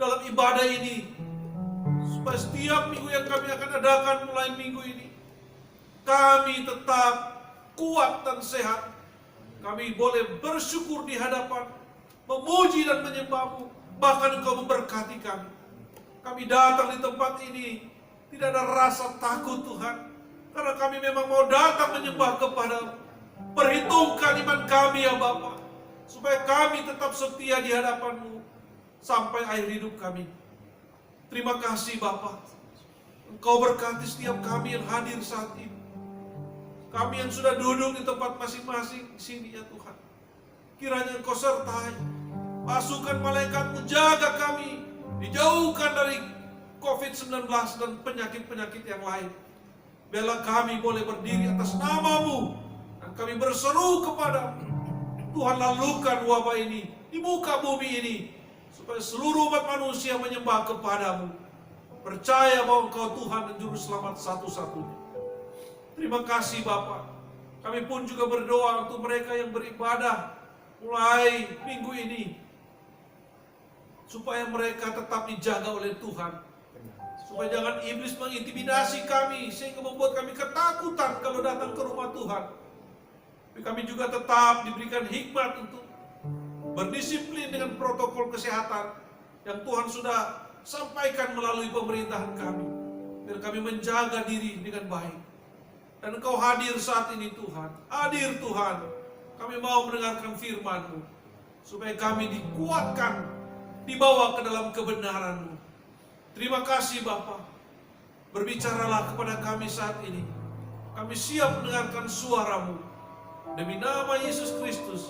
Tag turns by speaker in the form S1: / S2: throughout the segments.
S1: dalam ibadah ini. Supaya setiap minggu yang kami akan adakan mulai minggu ini, kami tetap kuat dan sehat. Kami boleh bersyukur di hadapan, memuji dan menyembah-Mu. Bahkan Engkau memberkati kami. Kami datang di tempat ini tidak ada rasa takut Tuhan, karena kami memang mau datang menyembah kepada-Mu. Perhitungkan iman kami ya Bapa, supaya kami tetap setia di hadapan-Mu sampai akhir hidup kami. Terima kasih Bapa, Engkau berkati setiap kami yang hadir saat ini. Kami yang sudah duduk di tempat masing-masing di sini ya Tuhan. Kiranya Engkau sertai, pasukan malaikat-Mu jaga kami, dijauhkan dari COVID-19 dan penyakit-penyakit yang lain. Biarlah kami boleh berdiri atas nama-Mu, dan kami berseru kepada-Mu, Tuhan, lalukan wabah ini di muka bumi ini, supaya seluruh umat manusia menyembah kepada-Mu, percaya bahwa Engkau Tuhan dan Juru Selamat satu-satunya. Terima kasih Bapa. Kami pun juga berdoa untuk mereka yang beribadah mulai minggu ini, supaya mereka tetap dijaga oleh Tuhan, supaya jangan iblis mengintimidasi kami sehingga membuat kami ketakutan kalau datang ke rumah Tuhan. Tapi kami juga tetap diberikan hikmat untuk berdisiplin dengan protokol kesehatan yang Tuhan sudah sampaikan melalui pemerintahan kami, biar kami menjaga diri dengan baik. Dan Engkau hadir saat ini Tuhan, hadir Tuhan. Kami mau mendengarkan firman-Mu, supaya kami dikuatkan, dibawa ke dalam kebenaran-Mu. Terima kasih Bapa. Berbicaralah kepada kami saat ini. Kami siap mendengarkan suara-Mu. Demi nama Yesus Kristus,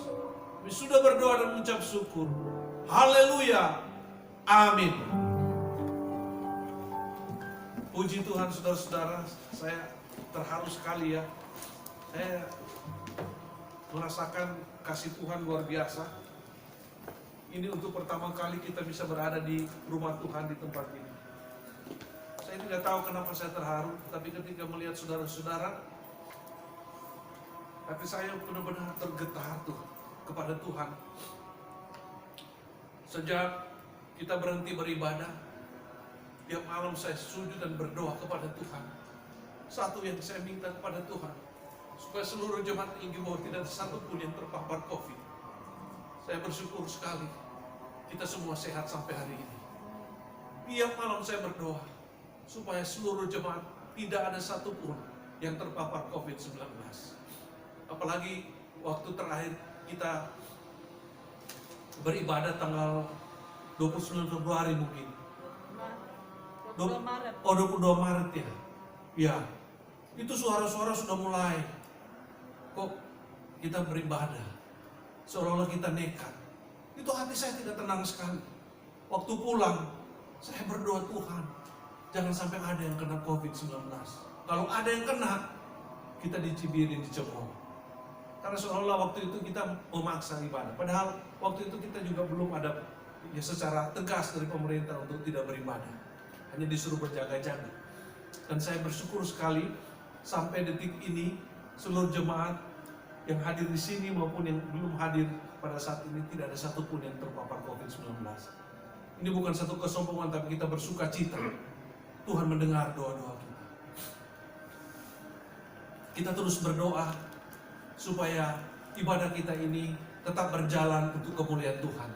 S1: kami sudah berdoa dan mengucap syukur. Haleluya. Amin. Puji Tuhan saudara-saudara, saya terharu sekali ya. Saya merasakan kasih Tuhan luar biasa. Ini untuk pertama kali kita bisa berada di rumah Tuhan di tempat ini. Saya tidak tahu kenapa saya terharu, tapi ketika melihat saudara-saudara, hati saya benar-benar tergetar tuh kepada Tuhan. Sejak kita berhenti beribadah, tiap malam saya sujud dan berdoa kepada Tuhan. Satu yang saya minta kepada Tuhan, supaya seluruh jemaat Injil bahwa tidak ada satupun yang terpapar COVID. Saya bersyukur sekali kita semua sehat sampai hari ini. Tiap malam saya berdoa supaya seluruh jemaat tidak ada satupun yang terpapar COVID-19. Apalagi waktu terakhir kita beribadah tanggal 29 Februari mungkin.
S2: 22 Maret.
S1: Oh, 22 Maret ya. Ya. Itu suara-suara sudah mulai. Kok kita beribadah seolah-olah kita nekat. Itu hati saya tidak tenang sekali. Waktu pulang, saya berdoa, Tuhan, jangan sampai ada yang kena COVID-19. Kalau ada yang kena, kita dicibirin, dicemooh. Karena seolah-olah waktu itu kita memaksa ibadah. Padahal waktu itu kita juga belum ada ya secara tegas dari pemerintah untuk tidak beribadah. Hanya disuruh berjaga-jaga. Dan saya bersyukur sekali sampai detik ini seluruh jemaat yang hadir di sini maupun yang belum hadir pada saat ini tidak ada satupun yang terpapar COVID-19. Ini bukan satu kesombongan, tapi kita bersuka cita. Tuhan mendengar doa-doa kita. Kita terus berdoa supaya ibadah kita ini tetap berjalan untuk kemuliaan Tuhan.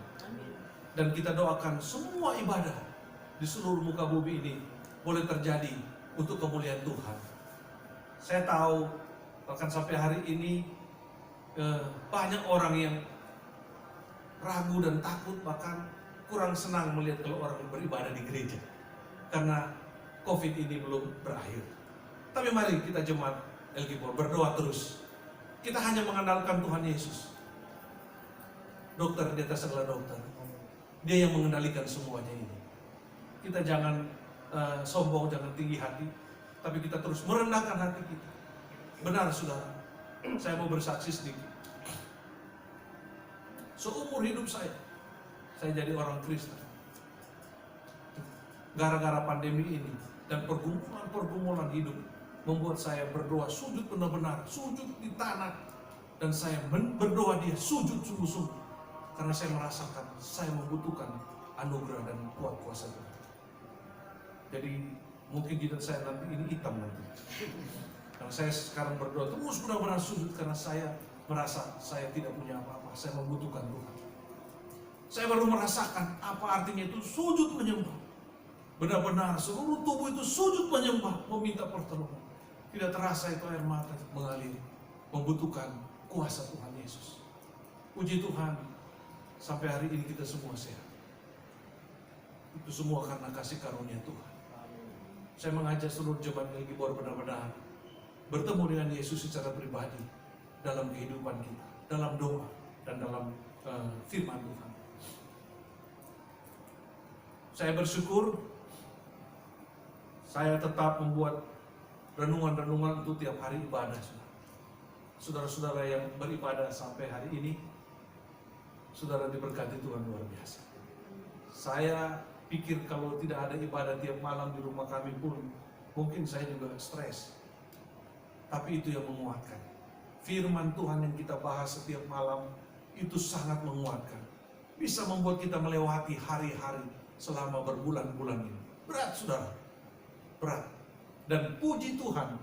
S1: Dan kita doakan semua ibadah di seluruh muka bumi ini boleh terjadi untuk kemuliaan Tuhan. Saya tahu bahkan sampai hari ini banyak orang yang ragu dan takut, bahkan kurang senang melihat kalau orang beribadah di gereja karena COVID ini belum berakhir. Tapi mari kita jemaat El Gibor berdoa terus. Kita hanya mengandalkan Tuhan Yesus, dokter di atas segala dokter. Dia yang mengendalikan semuanya ini. Kita jangan sombong, jangan tinggi hati, tapi kita terus merendahkan hati kita. Benar saudara, saya mau bersaksi sedikit. Seumur hidup saya jadi orang Kristen. Gara-gara pandemi ini dan pergumulan hidup membuat saya berdoa sujud benar-benar, sujud di tanah. Dan saya berdoa dia sujud sungguh-sungguh. Karena saya merasakan saya membutuhkan anugerah dan kuasa Tuhan. Jadi mungkin jidat saya nanti ini hitam nanti. Karena saya sekarang berdoa terus benar-benar sujud karena saya merasa saya tidak punya apa-apa. Saya membutuhkan Tuhan. Saya baru merasakan apa artinya itu sujud menyembah. Benar-benar seluruh tubuh itu sujud menyembah, meminta pertolongan. Tidak terasa itu air mata mengalir. Membutuhkan kuasa Tuhan Yesus. Puji Tuhan, sampai hari ini kita semua sehat. Itu semua karena kasih karunia Tuhan. Saya mengajak seluruh jemaat Elgibor benar-benar bertemu dengan Yesus secara pribadi dalam kehidupan kita, dalam doa dan dalam firman Tuhan. Saya bersyukur saya tetap membuat renungan-renungan untuk tiap hari ibadah. Saudara-saudara yang beribadah sampai hari ini, saudara diberkati Tuhan luar biasa. Saya pikir kalau tidak ada ibadah tiap malam di rumah kami pun, mungkin saya juga stres. Tapi itu yang menguatkan. Firman Tuhan yang kita bahas setiap malam, itu sangat menguatkan. Bisa membuat kita melewati hari-hari selama berbulan-bulan ini. Berat, saudara. Berat. Dan puji Tuhan,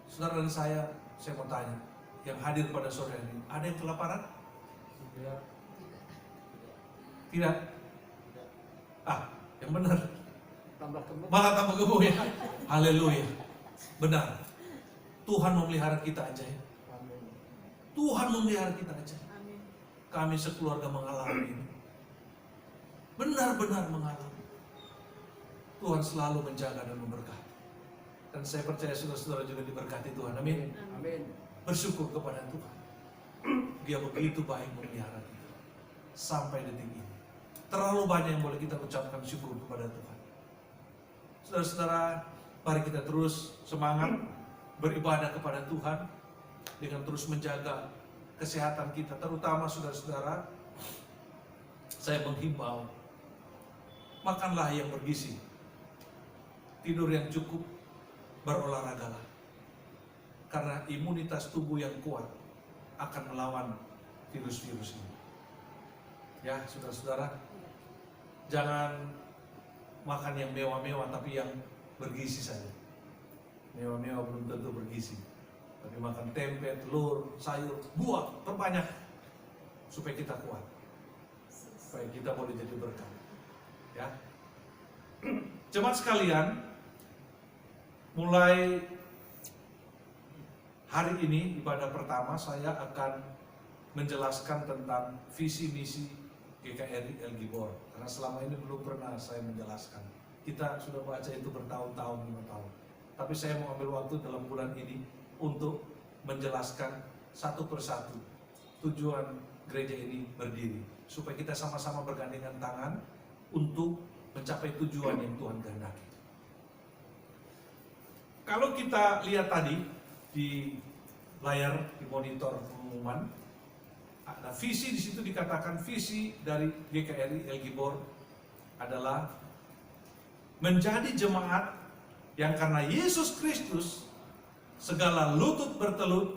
S1: saudara dan saya mau tanya, yang hadir pada sore ini, ada yang kelaparan? Tidak? Yang benar. Malah tambah gemuk ya. Haleluya. Benar. Tuhan memelihara kita aja ya. Tuhan memelihara kita aja. Kami sekeluarga mengalami ini. Benar-benar mengalami. Tuhan selalu menjaga dan memberkati. Dan saya percaya saudara-saudara juga diberkati Tuhan. Amin.
S2: Amin.
S1: Bersyukur kepada Tuhan. Dia begitu baik memelihara kita. Sampai detik ini. Terlalu banyak yang boleh kita ucapkan syukur kepada Tuhan. Saudara-saudara, mari kita terus semangat beribadah kepada Tuhan dengan terus menjaga kesehatan kita, terutama saudara-saudara. Saya menghimbau, makanlah yang bergizi, tidur yang cukup, berolahragalah. Karena imunitas tubuh yang kuat akan melawan virus-virus ini. Ya, saudara-saudara, jangan makan yang mewah-mewah, tapi yang bergizi saja. Mewah-mewah belum tentu bergizi. Tapi makan tempe, telur, sayur, buah, perbanyak. Supaya kita kuat. Supaya kita boleh jadi berkat. Ya. Jemaat sekalian, mulai hari ini, ibadah pertama, saya akan menjelaskan tentang visi misi GKRI Elgibor. Karena selama ini belum pernah saya menjelaskan. Kita sudah baca itu bertahun-tahun, 5 tahun. Tapi saya mau ambil waktu dalam bulan ini untuk menjelaskan satu persatu tujuan gereja ini berdiri. Supaya kita sama-sama bergandengan tangan untuk mencapai tujuan yang Tuhan kehendaki. Kalau kita lihat tadi di layar, di monitor pengumuman, ada visi di situ dikatakan visi dari GKRI Elgibor adalah menjadi jemaat yang karena Yesus Kristus segala lutut bertelut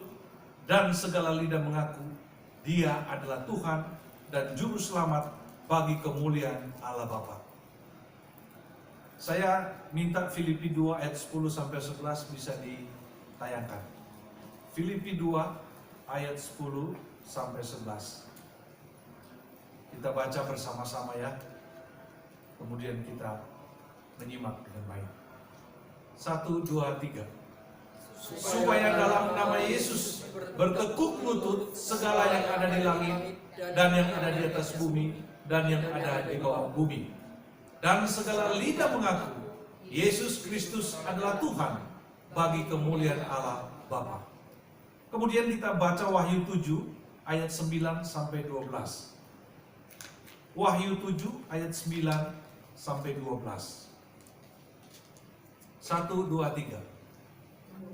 S1: dan segala lidah mengaku Dia adalah Tuhan dan Juru Selamat bagi kemuliaan Allah Bapa. Saya minta Filipi 2 ayat 10 sampai 11 bisa ditayangkan. Filipi 2 ayat 10 sampai 11. Kita baca bersama-sama ya. Kemudian kita menyimak dengan baik. 1, 2, 3. Supaya dalam nama Yesus bertekuk lutut segala yang ada di langit dan yang ada di atas bumi dan yang ada di bawah bumi, dan segala lidah mengaku Yesus Kristus adalah Tuhan bagi kemuliaan Allah Bapa. Kemudian kita baca Wahyu 7 ayat 9 sampai 12. Wahyu 7 ayat 9 sampai 12. 1, 2, 3.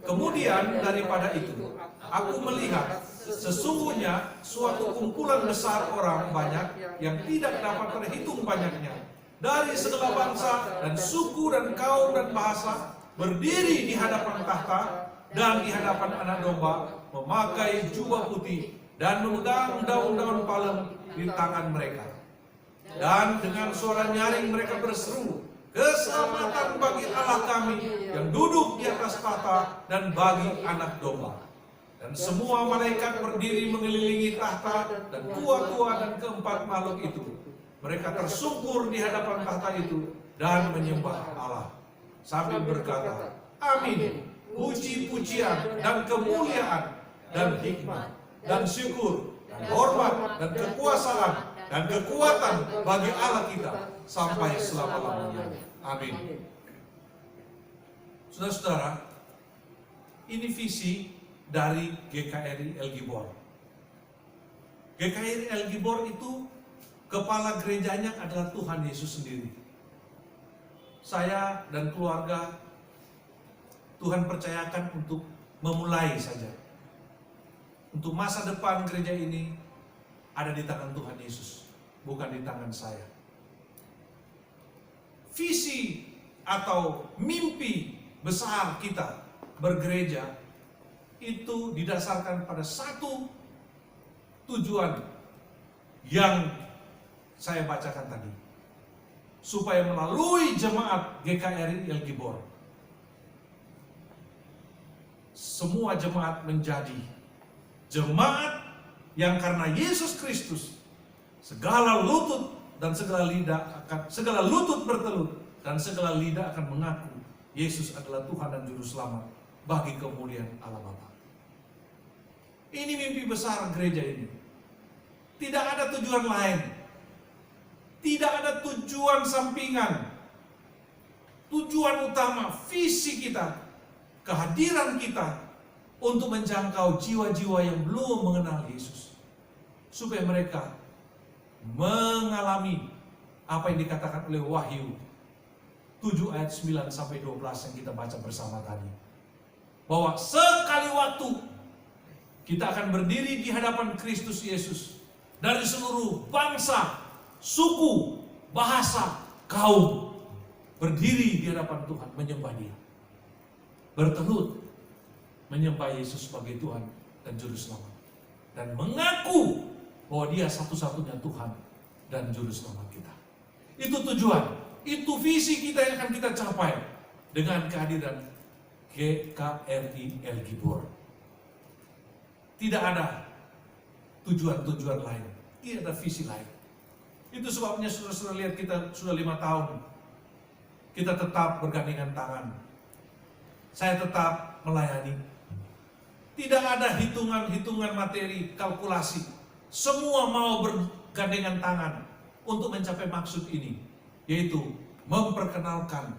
S1: Kemudian daripada itu, aku melihat sesungguhnya suatu kumpulan besar orang banyak yang tidak dapat terhitung banyaknya, dari segala bangsa dan suku dan kaum dan bahasa, berdiri di hadapan tahta dan di hadapan Anak Domba, memakai jubah putih dan memegang daun-daun palem di tangan mereka. Dan dengan suara nyaring mereka berseru, keselamatan bagi Allah kami yang duduk di atas tahta dan bagi anak domba. Dan semua malaikat berdiri mengelilingi tahta dan tua-tua dan keempat makhluk itu. Mereka tersungkur di hadapan tahta itu dan menyembah Allah sambil berkata, amin. Puji-pujian dan kemuliaan dan hikmat dan syukur dan hormat dan kekuasaan dan kekuatan bagi Allah kita sampai selama-lamanya. Amin. Saudara-saudara, ini visi dari GKRI El Gibor. GKRI El Gibor itu kepala gerejanya adalah Tuhan Yesus sendiri. Saya dan keluarga Tuhan percayakan untuk memulai saja. Untuk masa depan gereja ini ada di tangan Tuhan Yesus, bukan di tangan saya. Visi atau mimpi besar kita bergereja itu didasarkan pada satu tujuan yang saya bacakan tadi. Supaya melalui jemaat GKRI El Gibor, semua jemaat menjadi jemaat yang karena Yesus Kristus segala lutut dan segala lutut bertelut dan segala lidah akan mengaku Yesus adalah Tuhan dan Juru Selamat bagi kemuliaan Allah Bapa. Ini mimpi besar gereja ini. Tidak ada tujuan lain. Tidak ada tujuan sampingan. Tujuan utama, visi kita, kehadiran kita untuk menjangkau jiwa-jiwa yang belum mengenal Yesus. Supaya mereka mengalami apa yang dikatakan oleh Wahyu 7 ayat 9 sampai 12 yang kita baca bersama tadi. Bahwa sekali waktu kita akan berdiri di hadapan Kristus Yesus dari seluruh bangsa, suku, bahasa, kaum, berdiri di hadapan Tuhan menyembah Dia. Bertelut menyembah Yesus sebagai Tuhan dan Juru Selamat. Dan mengaku bahwa Dia satu-satunya Tuhan dan Juru Selamat kita. Itu tujuan, itu visi kita yang akan kita capai dengan kehadiran GKRI El Gibor. Tidak ada tujuan-tujuan lain, tidak ada visi lain. Itu sebabnya saudara-saudara lihat kita sudah 5 tahun. Kita tetap bergandengan tangan. Saya tetap melayani. Tidak ada hitungan-hitungan materi, kalkulasi. Semua mau bergandengan tangan untuk mencapai maksud ini. Yaitu memperkenalkan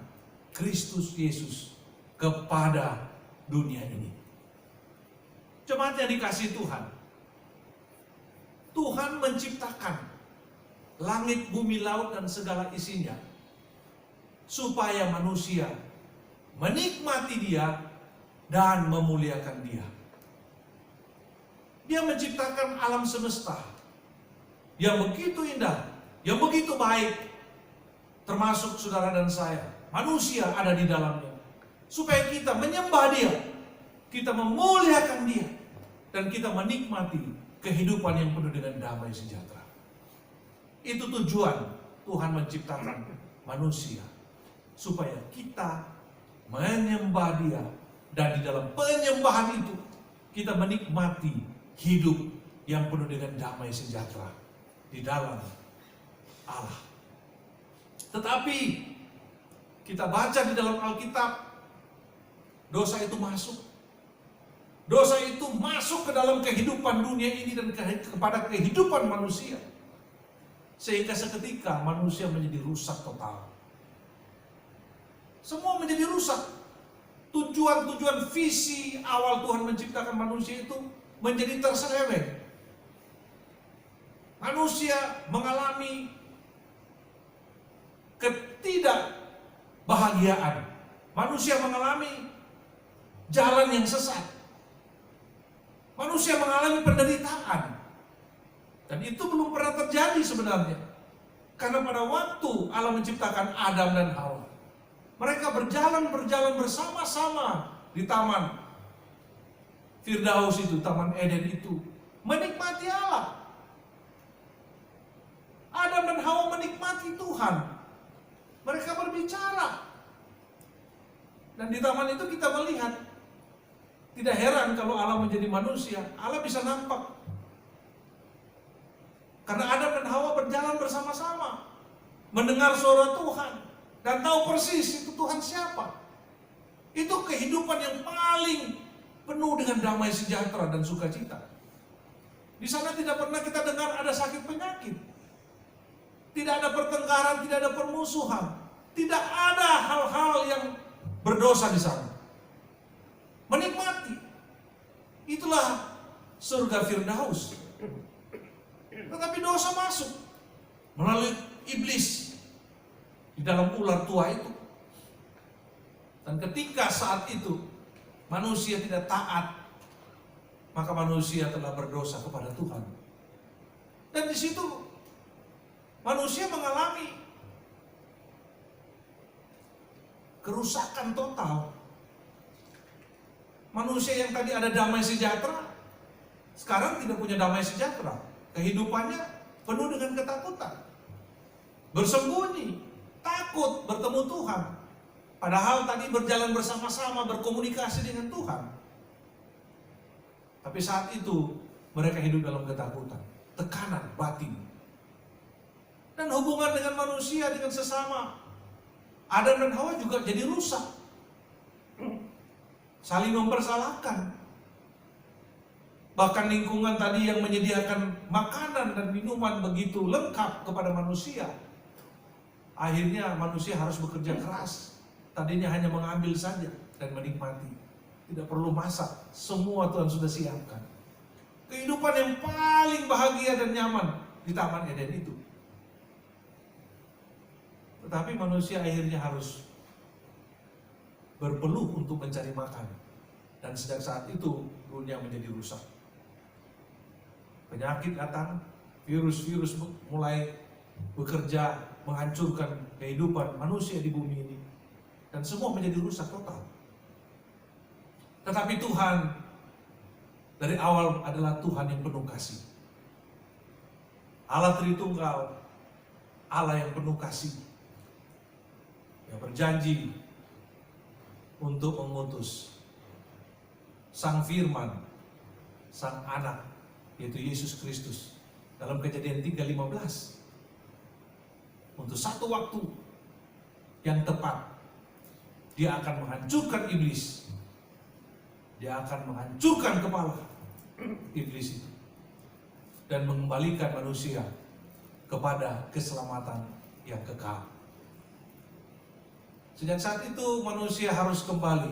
S1: Kristus Yesus kepada dunia ini. Jemaat yang dikasihi Tuhan. Tuhan menciptakan langit, bumi, laut, dan segala isinya. Supaya manusia menikmati Dia dan memuliakan Dia. Dia menciptakan alam semesta yang begitu indah, yang begitu baik, termasuk saudara dan saya. Manusia ada di dalamnya. Supaya kita menyembah Dia, kita memuliakan Dia, dan kita menikmati kehidupan yang penuh dengan damai sejahtera. Itu tujuan Tuhan menciptakan manusia, supaya kita menyembah Dia, dan di dalam penyembahan itu kita menikmati hidup yang penuh dengan damai sejahtera di dalam Allah. Tetapi kita baca di dalam Alkitab, dosa itu masuk. Dosa itu masuk ke dalam kehidupan dunia ini dan kepada kehidupan manusia. Sehingga seketika manusia menjadi rusak total. Semua menjadi rusak. Tujuan-tujuan visi awal Tuhan menciptakan manusia itu menjadi terseleweng. Manusia mengalami ketidakbahagiaan. Manusia mengalami jalan yang sesat. Manusia mengalami penderitaan. Dan itu belum pernah terjadi sebenarnya. Karena pada waktu Allah menciptakan Adam dan Hawa, mereka berjalan bersama-sama di taman Firdaus itu, taman Eden itu, menikmati Allah. Adam dan Hawa menikmati Tuhan. Mereka berbicara. Dan di taman itu kita melihat, tidak heran kalau Allah menjadi manusia, Allah bisa nampak. Karena Adam dan Hawa berjalan bersama-sama, mendengar suara Tuhan, dan tahu persis itu Tuhan siapa. Itu kehidupan yang paling penuh dengan damai sejahtera dan sukacita. Di sana tidak pernah kita dengar ada sakit penyakit. Tidak ada pertengkaran, tidak ada permusuhan. Tidak ada hal-hal yang berdosa di sana. Menikmati. Itulah surga Firdaus. Tetapi dosa masuk melalui iblis di dalam ular tua itu. Dan ketika saat itu manusia tidak taat, maka manusia telah berdosa kepada Tuhan. Dan di situ manusia mengalami kerusakan total. Manusia yang tadi ada damai sejahtera, sekarang tidak punya damai sejahtera. Kehidupannya penuh dengan ketakutan, bersembunyi, takut bertemu Tuhan. Padahal tadi berjalan bersama-sama, berkomunikasi dengan Tuhan. Tapi saat itu mereka hidup dalam ketakutan, tekanan batin. Dan hubungan dengan manusia, dengan sesama, Adam dan Hawa juga jadi rusak. Saling mempersalahkan. Bahkan lingkungan tadi yang menyediakan makanan dan minuman begitu lengkap kepada manusia, akhirnya manusia harus bekerja keras. Tadinya hanya mengambil saja dan menikmati, tidak perlu masak, semua Tuhan sudah siapkan. Kehidupan yang paling bahagia dan nyaman di Taman Eden itu. Tetapi manusia akhirnya harus berpeluh untuk mencari makan. Dan sejak saat itu dunia menjadi rusak. Penyakit datang, virus-virus mulai bekerja menghancurkan kehidupan manusia di bumi ini. Dan semua menjadi rusak total. Tetapi Tuhan dari awal adalah Tuhan yang penuh kasih. Allah Tritunggal, Allah yang penuh kasih, yang berjanji untuk mengutus Sang Firman, Sang Anak, yaitu Yesus Kristus, dalam Kejadian 3:15, untuk satu waktu yang tepat. Dia akan menghancurkan iblis. Dia akan menghancurkan kepala iblis itu. Dan mengembalikan manusia kepada keselamatan yang kekal. Sejak saat itu manusia harus kembali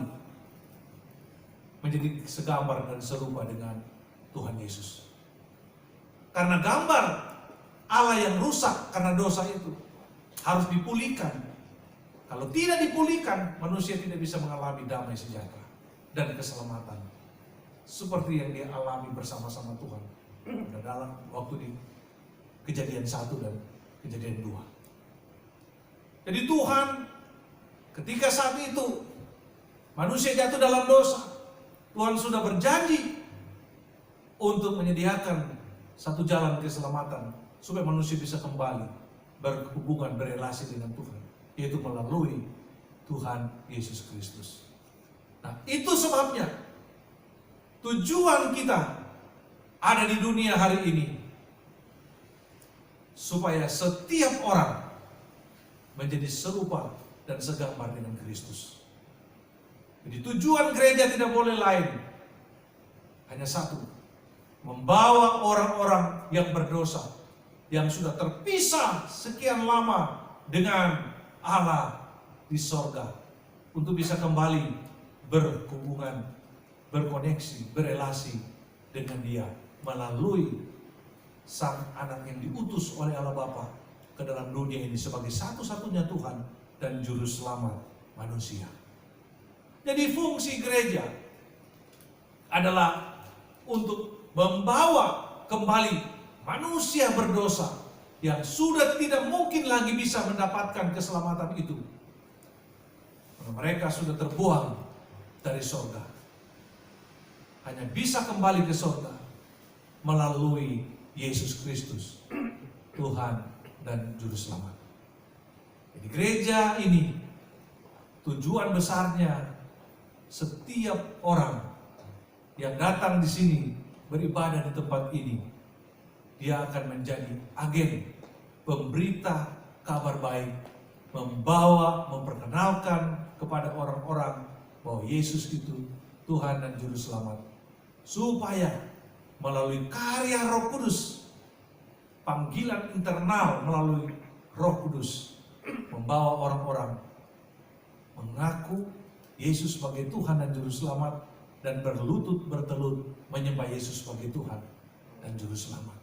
S1: menjadi segambar dan serupa dengan Tuhan Yesus. Karena gambar Allah yang rusak karena dosa itu harus dipulihkan. Kalau tidak dipulihkan, manusia tidak bisa mengalami damai sejahtera dan keselamatan seperti yang dia alami bersama-sama Tuhan dalam waktu di Kejadian 1 dan Kejadian 2. Jadi Tuhan ketika saat itu manusia jatuh dalam dosa, Tuhan sudah berjanji untuk menyediakan satu jalan keselamatan supaya manusia bisa kembali berhubungan, berelasi dengan Tuhan, yaitu melalui Tuhan Yesus Kristus. Nah, itu sebabnya tujuan kita ada di dunia hari ini, supaya setiap orang menjadi serupa dan segambar dengan Kristus. Jadi tujuan gereja tidak boleh lain, hanya satu: membawa orang-orang yang berdosa, yang sudah terpisah sekian lama dengan Allah di sorga, untuk bisa kembali berhubungan, berkoneksi, berelasi dengan Dia melalui Sang Anak yang diutus oleh Allah Bapa ke dalam dunia ini sebagai satu-satunya Tuhan dan Juru Selamat manusia. Jadi fungsi gereja adalah untuk membawa kembali manusia berdosa yang sudah tidak mungkin lagi bisa mendapatkan keselamatan itu. Mereka sudah terbuang dari sorga. Hanya bisa kembali ke sorga melalui Yesus Kristus, Tuhan dan Juru Selamat. Jadi gereja ini tujuan besarnya setiap orang yang datang di sini beribadah di tempat ini, dia akan menjadi agen pemberita kabar baik, membawa, memperkenalkan kepada orang-orang bahwa Yesus itu Tuhan dan Juru Selamat, supaya melalui karya Roh Kudus, panggilan internal melalui Roh Kudus, membawa orang-orang mengaku Yesus sebagai Tuhan dan Juru Selamat, dan berlutut bertelut menyembah Yesus sebagai Tuhan dan Juru Selamat.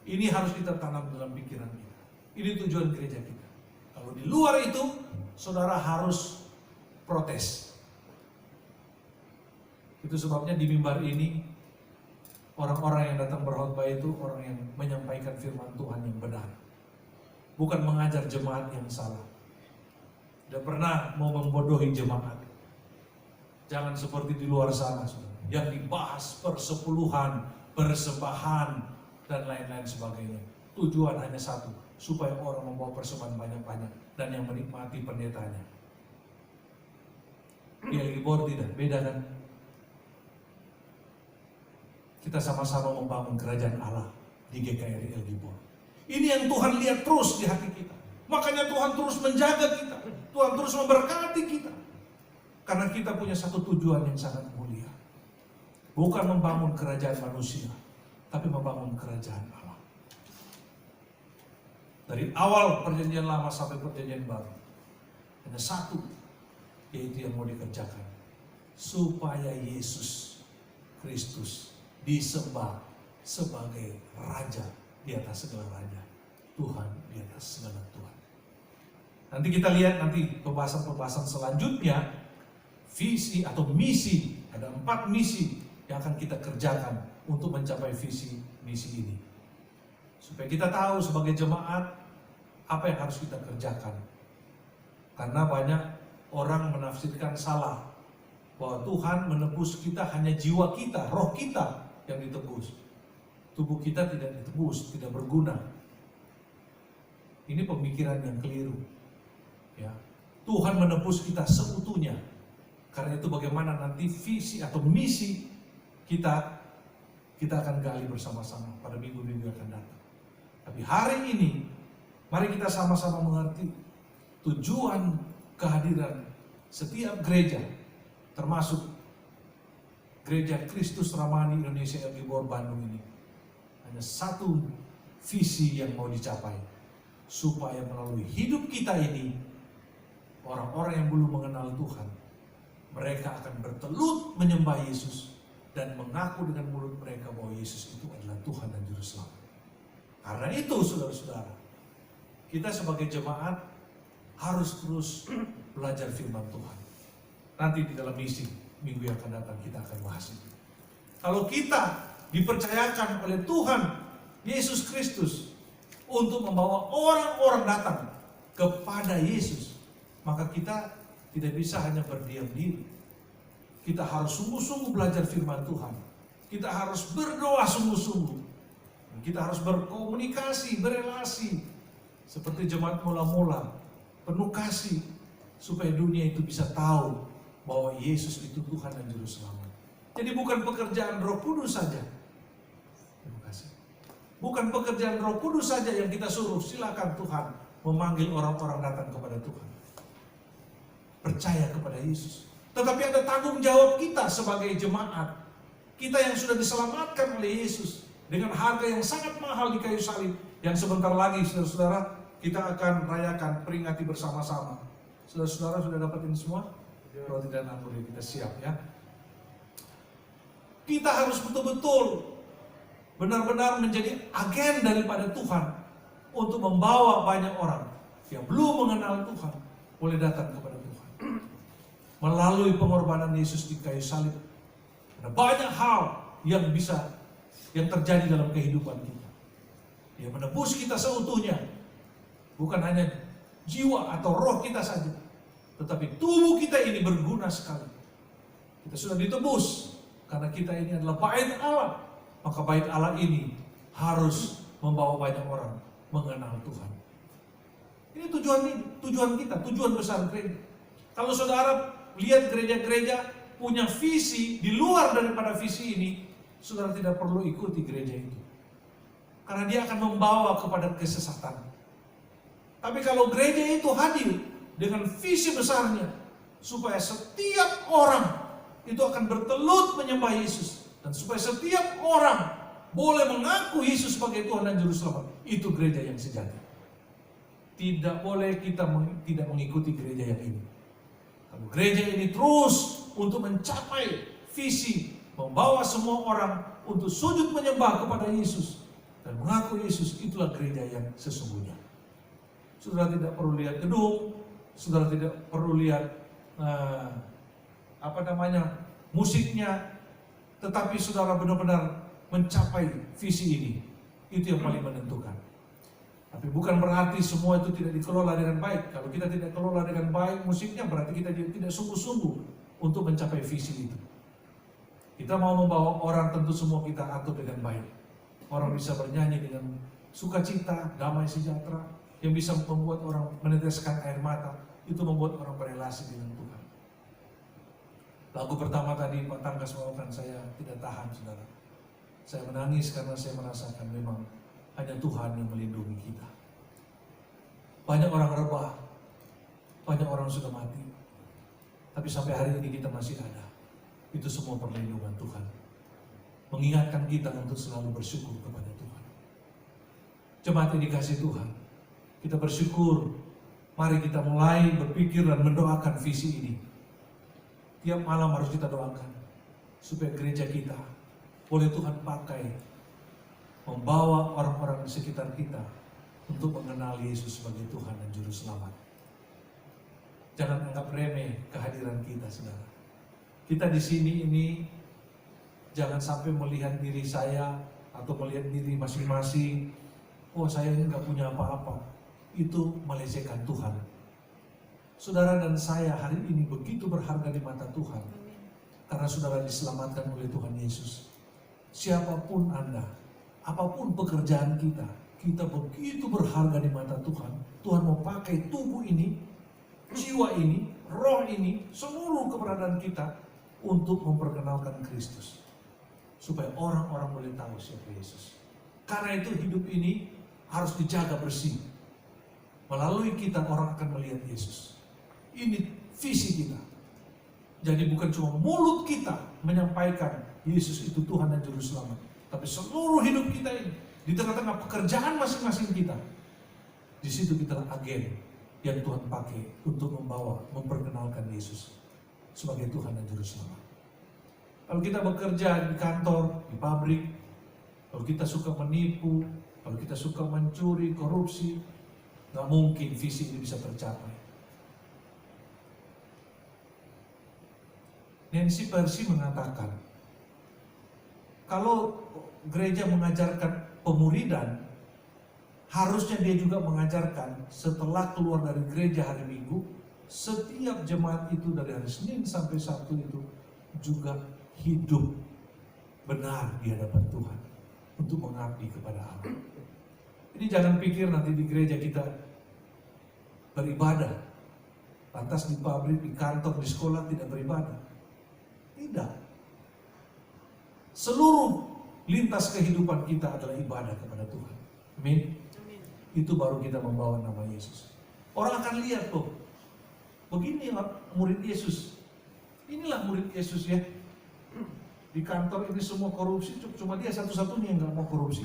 S1: Ini harus kita tanam dalam pikiran kita. Ini tujuan gereja kita. Kalau di luar itu, saudara harus protes. Itu sebabnya di mimbar ini, orang-orang yang datang berkhotbah itu orang yang menyampaikan firman Tuhan yang benar. Bukan mengajar jemaat yang salah. Tidak pernah mau membodohi jemaat. Jangan seperti di luar sana, saudara, yang dibahas persepuluhan, persembahan, dan lain-lain sebagainya. Tujuan hanya satu, supaya orang membawa persembahan banyak-banyak dan yang menikmati pendetanya. Di El Gibor tidak, beda kan? Kita sama-sama membangun kerajaan Allah di GKRI El Gibor. Ini yang Tuhan lihat terus di hati kita. Makanya Tuhan terus menjaga kita. Tuhan terus memberkati kita. Karena kita punya satu tujuan yang sangat mulia. Bukan membangun kerajaan manusia, tapi membangun kerajaan Allah. Dari awal perjanjian lama sampai perjanjian baru, hanya satu, yaitu yang mau dikerjakan. Supaya Yesus Kristus disembah sebagai Raja di atas segala Raja, Tuhan di atas segala Tuhan. Nanti kita lihat nanti pembahasan-pembahasan selanjutnya, visi atau misi. Ada 4 misi yang akan kita kerjakan untuk mencapai visi misi ini. Supaya kita tahu sebagai jemaat apa yang harus kita kerjakan. Karena banyak orang menafsirkan salah bahwa Tuhan menebus kita hanya jiwa kita, roh kita yang ditebus. Tubuh kita tidak ditebus, tidak berguna. Ini pemikiran yang keliru. Ya. Tuhan menebus kita seutuhnya. Karena itu bagaimana nanti visi atau misi kita akan gali bersama-sama pada minggu-minggu yang akan datang. Tapi hari ini, mari kita sama-sama mengerti tujuan kehadiran setiap gereja, termasuk Gereja Kristus Ramani Indonesia El Gibor Bandung ini. Hanya satu visi yang mau dicapai, supaya melalui hidup kita ini, orang-orang yang belum mengenal Tuhan, mereka akan bertelut menyembah Yesus dan mengaku dengan mulut mereka bahwa Yesus itu adalah Tuhan dan Juru Selamat. Karena itu, saudara-saudara, kita sebagai jemaat harus terus belajar firman Tuhan. Nanti di dalam misi minggu yang akan datang kita akan bahas itu. Kalau kita dipercayakan oleh Tuhan Yesus Kristus untuk membawa orang-orang datang kepada Yesus, maka kita tidak bisa hanya berdiam diri. Kita harus sungguh-sungguh belajar firman Tuhan. Kita harus berdoa sungguh-sungguh. Kita harus berkomunikasi, berelasi. Seperti jemaat mula-mula, penuh kasih. Supaya dunia itu bisa tahu bahwa Yesus itu Tuhan dan Juru Selamat. Jadi bukan pekerjaan Roh Kudus saja. Terima kasih. Bukan pekerjaan Roh Kudus saja yang kita suruh. Silakan Tuhan memanggil orang-orang datang kepada Tuhan. Percaya kepada Yesus. Tetapi ada tanggung jawab kita sebagai jemaat. Kita yang sudah diselamatkan oleh Yesus dengan harga yang sangat mahal di kayu salib, yang sebentar lagi saudara-saudara kita akan rayakan, peringati bersama-sama. Saudara-saudara sudah dapat ini semua? Roti dan anggur kita siap ya. Kita harus betul-betul benar-benar menjadi agen daripada Tuhan untuk membawa banyak orang yang belum mengenal Tuhan boleh datang kepada Tuhan. Melalui pengorbanan Yesus di kayu salib, ada banyak hal yang terjadi dalam kehidupan kita. Dia menebus kita seutuhnya, bukan hanya jiwa atau roh kita saja, tetapi tubuh kita ini berguna sekali. Kita sudah ditebus karena kita ini adalah bait Allah. Maka bait Allah ini harus membawa banyak orang, mengenal Tuhan. Ini tujuan kita, tujuan besar gereja. Kalau saudara lihat gereja-gereja punya visi di luar daripada visi ini, saudara tidak perlu ikuti gereja itu. Karena dia akan membawa kepada kesesatan. Tapi kalau gereja itu hadir dengan visi besarnya, supaya setiap orang itu akan bertelut menyembah Yesus. Dan supaya setiap orang boleh mengaku Yesus sebagai Tuhan dan Juru Selamat. Itu gereja yang sejati. Tidak boleh kita tidak mengikuti gereja yang ini. Kalau gereja ini terus untuk mencapai visi, membawa semua orang untuk sujud menyembah kepada Yesus dan mengaku Yesus, itulah gereja yang sesungguhnya. Saudara tidak perlu lihat gedung, saudara tidak perlu lihat musiknya, tetapi saudara benar-benar mencapai visi ini. Itu yang paling menentukan. Tapi bukan berarti semua itu tidak dikelola dengan baik. Kalau kita tidak kelola dengan baik musiknya, berarti kita tidak sungguh-sungguh untuk mencapai visi itu. Kita mau membawa orang, tentu semua kita atur dengan baik. Orang bisa bernyanyi dengan sukacita, damai sejahtera, yang bisa membuat orang meneteskan air mata. Itu membuat orang berelasi dengan Tuhan. Lagu pertama tadi Pak Tangkas bawakan, saya tidak tahan, saudara. Saya menangis karena saya merasakan memang hanya Tuhan yang melindungi kita. Banyak orang rebah, banyak orang sudah mati. Tapi sampai hari ini kita masih ada. Itu semua perlindungan Tuhan. Mengingatkan kita untuk selalu bersyukur kepada Tuhan. Jemaat yang dikasihi Tuhan, kita bersyukur. Mari kita mulai berpikir dan mendoakan visi ini. Tiap malam harus kita doakan supaya gereja kita boleh Tuhan pakai membawa orang-orang di sekitar kita untuk mengenal Yesus sebagai Tuhan dan Juru Selamat. Jangan anggap remeh kehadiran kita, saudara. Kita di sini ini jangan sampai melihat diri saya atau melihat diri masing-masing. Oh, saya ini nggak punya apa-apa. Itu melecehkan Tuhan. Saudara dan saya hari ini begitu berharga di mata Tuhan. Karena saudara diselamatkan oleh Tuhan Yesus. Siapapun Anda, apapun pekerjaan kita, kita begitu berharga di mata Tuhan. Tuhan mau pakai tubuh ini, jiwa ini, roh ini, seluruh keberadaan kita untuk memperkenalkan Kristus. Supaya orang-orang boleh tahu siapa Yesus. Karena itu hidup ini harus dijaga bersih. Melalui kita orang akan melihat Yesus. Ini visi kita. Jadi bukan cuma mulut kita menyampaikan Yesus itu Tuhan dan Juru Selamat. Tapi seluruh hidup kita ini, di tengah-tengah pekerjaan masing-masing kita, di situ kita agen yang Tuhan pakai untuk memperkenalkan Yesus sebagai Tuhan dan Juru Selamat. Kalau kita bekerja di kantor, di pabrik, kalau kita suka menipu, kalau kita suka mencuri, korupsi, gak mungkin visi ini bisa tercapai. Nancy Pearcey mengatakan, kalau gereja mengajarkan pemuridan, harusnya dia juga mengajarkan setelah keluar dari gereja hari Minggu, setiap jemaat itu dari hari Senin sampai Sabtu itu juga hidup benar di hadapan Tuhan untuk mengabdi kepada Allah. Jadi jangan pikir nanti di gereja kita beribadah, lantas di pabrik, di kantor, di sekolah tidak beribadah. Tidak. Seluruh lintas kehidupan kita adalah ibadah kepada Tuhan. Amin. Itu baru kita membawa nama Yesus. Orang akan lihat tuh, begini murid Yesus. Inilah murid Yesus ya. Di kantor ini semua korupsi, cuma dia satu-satunya yang gak mau korupsi.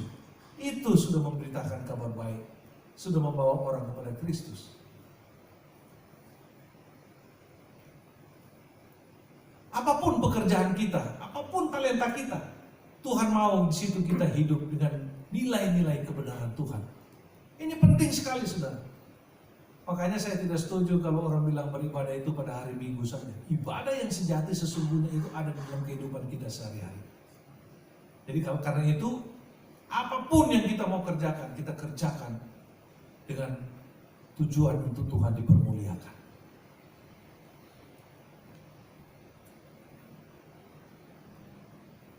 S1: Itu sudah memberitakan kabar baik. Sudah membawa orang kepada Kristus. Apapun pekerjaan kita, apapun talenta kita, Tuhan mau di situ kita hidup dengan nilai-nilai kebenaran Tuhan. Ini penting sekali, saudara. Makanya saya tidak setuju kalau orang bilang beribadah itu pada hari Minggu saja. Ibadah yang sejati sesungguhnya itu ada dalam kehidupan kita sehari-hari. Jadi karena itu, apapun yang kita mau kerjakan, kita kerjakan dengan tujuan untuk Tuhan dipermuliakan.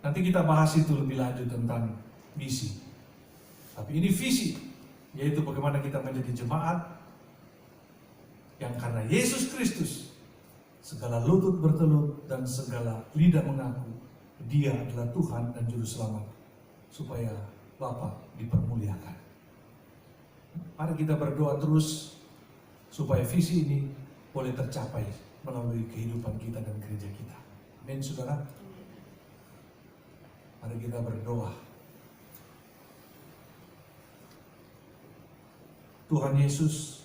S1: Nanti kita bahas itu lebih lanjut tentang misi. Tapi ini visi. yaitu bagaimana kita menjadi jemaat yang karena Yesus Kristus segala lutut bertelut dan segala lidah mengaku Dia adalah Tuhan dan Juru Selamat, supaya Bapa dipermuliakan. Mari kita berdoa terus supaya visi ini boleh tercapai melalui kehidupan kita dan gereja kita. Amin, saudara. Mari kita berdoa. Tuhan Yesus,